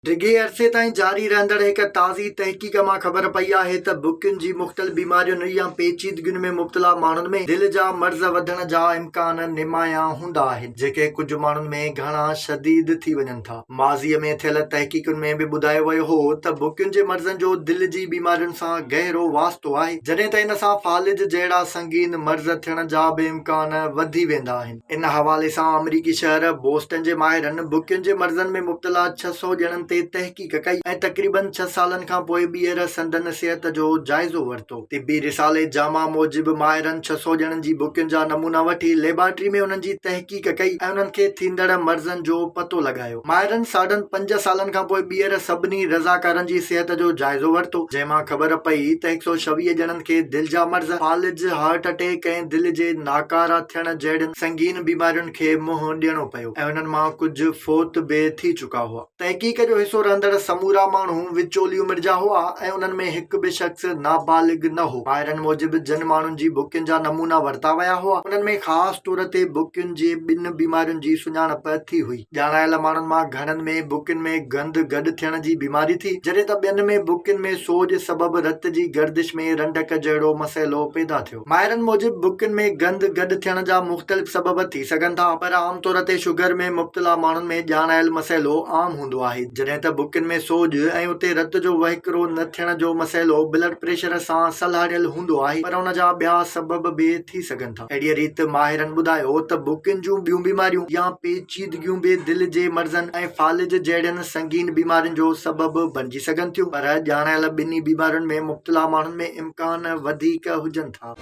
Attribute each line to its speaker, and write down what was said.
Speaker 1: डिघे अरसे ताईं जारी रहंदड़ हिक ताज़ी तहक़ीक़ मां ख़बर पई आहे त बुकियुनि जी मुख़्तलिफ़ बीमारियुनि या पेचीदगियुनि में मुब्तला माण्हुनि में दिलि जा मर्ज़ वधण जा इम्कान निमाया हूंदा आहिनि, जेके कुझु माण्हुनि में घणा शदीद थी वञनि था। माज़ीअ में थियल तहक़ीक़ुनि में बि ॿुधायो वियो हो त बुकियुनि जे मर्ज़नि जो दिलि जी बीमारियुनि सां गहरो वास्तो आहे, जॾहिं त इन सां फालिज जहिड़ा संगीन मर्ज़ थियण जा बि इम्कान वधी वेंदा आहिनि। इन हवाले सां अमरीकी शहर बोस्टन जे माहिरनि बुकियुनि जे मर्ज़नि में मुब्तला 600 ॼणनि ते तहक़ीक़ कई ऐं तक़रीबन 6 सालनि खां पोइ ॿीहर संदन सिहत जो जाइज़ो वरितो। तिबी रिसाले जामा मूजिबि माहिरनि 600 ॼणनि जी बुकियुनि जा नमूना वठी लेबोरेटरी में उन्हनि जी तहक़ीक़ कई ऐं उन्हनि खे थींदड़ मर्ज़नि जो पतो लॻायो। माहिरनि 5.5 सालनि खां पोइ ॿीहर सभिनी रज़ाकारनि जी सिहत जो जाइज़ो वरितो, जंहिंमां ख़बर पई त 126 ॼणनि खे दिलि जा मर्ज़, फालिज, हार्ट अटैक ऐं दिलि जे नाकारा थियण जहिड़ियुनि संगीन बीमारियुनि खे मुंहुं ॾियणो पियो ऐं उन्हनि मां कुझु फौत बि थी चुका हुआ। तहक़ीक़ जो हिसो रहंदड़ समूरा माण्हू विचोली उमिरि जा हुआ ऐं उन्हनि में हिकु बि शख़्स नाबालिग न हो। माहिरनि मूजिबि जिन माण्हुनि जी बुकियुनि जा नमूना वरिता विया हुआ उन्हनि में ख़ासि तौर ते बुकियुनि जे 2 बीमारियुनि जी सुञाणप थी हुई। ॼाणायल माण्हुनि मां घणनि में बुकियुनि में गंद गॾु थियण जी बीमारी थी, जॾहिं त ॿियनि में बुकियुनि में सोज सबबि रत जी गर्दिश में रंडक जहिड़ो मसइलो पैदा थियो। माहिरनि मूजिबि बुकियुनि में गंद गॾु थियण जा मुख़्तलिफ़ सबब थी सघनि था, पर आम तौर ते शुगर में मुब्तला माण्हुनि में ॼाणायल मसइलो आम हूंदो आहे, जॾहिं त बुकियुनि में सोज ऐं उते रत जो वहिकिरो न थियण जो मसइलो ब्लड प्रेशर सां सलाहियल हूंदो आहे, पर उन जा ॿिया सबब बि थी सघनि था। अहिड़ीअ रीति माहिरनि ॿुधायो त बुकियुनि जूं ॿियूं बीमारियूं या पेचीदगियूं बि दिलि जे मर्ज़नि ऐं फालिज जहिड़ियुनि संगीन बीमारियुनि जो सबब बणिजी सघनि थियूं, पर ॼाणायल ॿिन्ही बीमारियुनि में मुब्तला माण्हुनि में इम्कान वधीक हुजनि था।